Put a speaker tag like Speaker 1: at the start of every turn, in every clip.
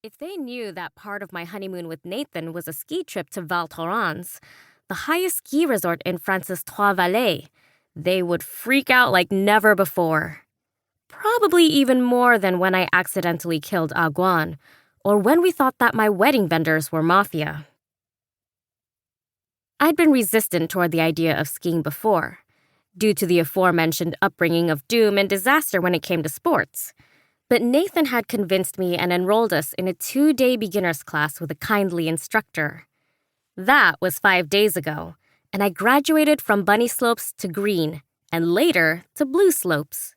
Speaker 1: If they knew that part of my honeymoon with Nathan was a ski trip to Val Thorens, the highest ski resort in France's Trois-Vallées, they would freak out like never before. Probably even more than when I accidentally killed Aguan, or when we thought that my wedding vendors were mafia. I'd been resistant toward the idea of skiing before, due to the aforementioned upbringing of doom and disaster when it came to sports. But Nathan had convinced me and enrolled us in a 2-day beginner's class with a kindly instructor. That was 5 days ago, and I graduated from bunny slopes to green, and later to blue slopes.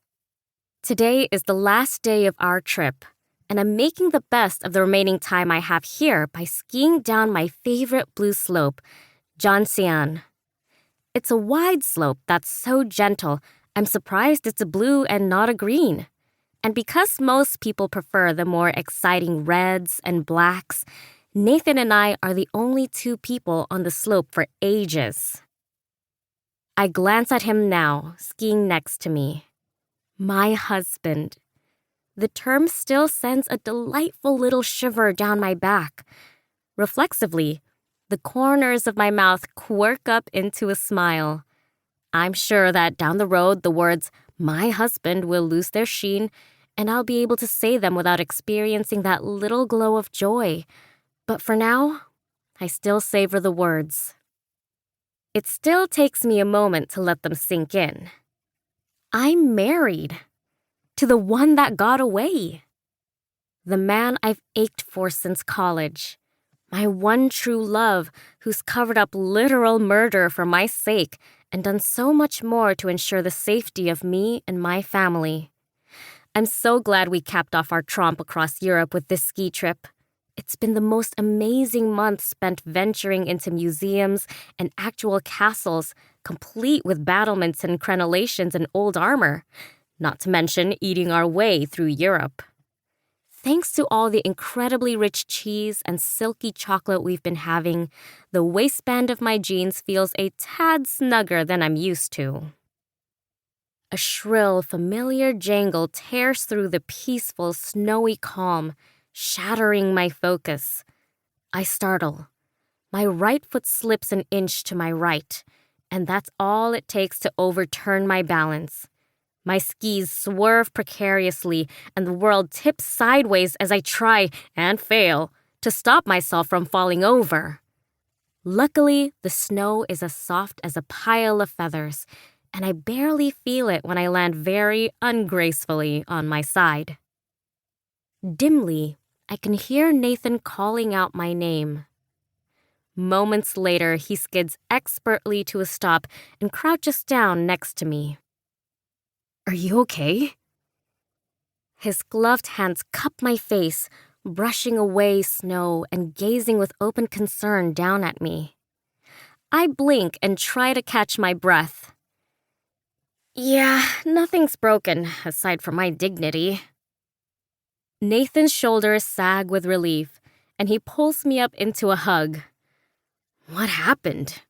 Speaker 1: Today is the last day of our trip, and I'm making the best of the remaining time I have here by skiing down my favorite blue slope, Janxian. It's a wide slope that's so gentle, I'm surprised it's a blue and not a green. And because most people prefer the more exciting reds and blacks, Nathan and I are the only 2 people on the slope for ages. I glance at him now, skiing next to me. My husband. The term still sends a delightful little shiver down my back. Reflexively, the corners of my mouth quirk up into a smile. I'm sure that down the road the words, "my husband," will lose their sheen, and I'll be able to say them without experiencing that little glow of joy. But for now, I still savor the words. It still takes me a moment to let them sink in. I'm married to the one that got away. The man I've ached for since college. My one true love who's covered up literal murder for my sake and done so much more to ensure the safety of me and my family. I'm so glad we capped off our tromp across Europe with this ski trip. It's been the most amazing month spent venturing into museums and actual castles, complete with battlements and crenellations and old armor, not to mention eating our way through Europe. Thanks to all the incredibly rich cheese and silky chocolate we've been having, the waistband of my jeans feels a tad snugger than I'm used to. A shrill, familiar jangle tears through the peaceful, snowy calm, shattering my focus. I startle. My right foot slips an inch to my right, and that's all it takes to overturn my balance. My skis swerve precariously, and the world tips sideways as I try, and fail, to stop myself from falling over. Luckily, the snow is as soft as a pile of feathers, and I barely feel it when I land very ungracefully on my side. Dimly, I can hear Nathan calling out my name. Moments later, he skids expertly to a stop and crouches down next to me. "Are you okay?" His gloved hands cup my face, brushing away snow and gazing with open concern down at me. I blink and try to catch my breath. "Yeah, nothing's broken, aside from my dignity." Nathan's shoulders sag with relief, and he pulls me up into a hug. "What happened?"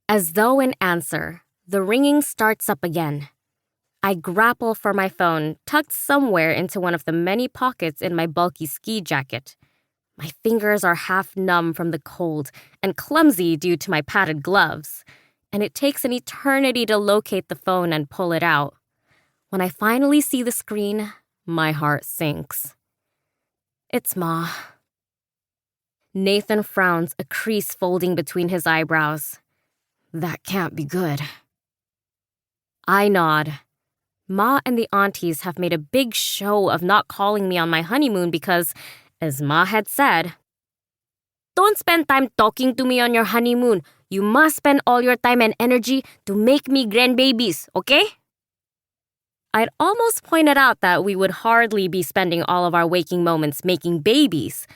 Speaker 1: As though in answer, the ringing starts up again. I grapple for my phone, tucked somewhere into one of the many pockets in my bulky ski jacket. My fingers are half numb from the cold and clumsy due to my padded gloves, and it takes an eternity to locate the phone and pull it out. When I finally see the screen, my heart sinks. It's Ma. Nathan frowns, a crease folding between his eyebrows. "That can't be good." I nod. Ma and the Aunties have made a big show of not calling me on my honeymoon because, as Ma had said, "Don't spend time talking to me on your honeymoon. You must spend all your time and energy to make me grandbabies, okay?" I'd almost pointed out that we would hardly be spending all of our waking moments making babies,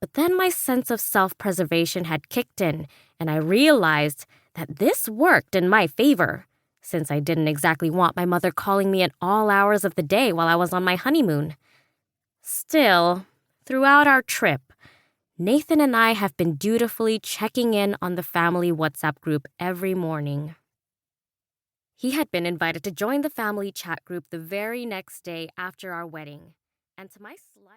Speaker 1: but then my sense of self-preservation had kicked in, and I realized that this worked in my favor, since I didn't exactly want my mother calling me at all hours of the day while I was on my honeymoon. Still, throughout our trip, Nathan and I have been dutifully checking in on the family WhatsApp group every morning. He had been invited to join the family chat group the very next day after our wedding, and to my slight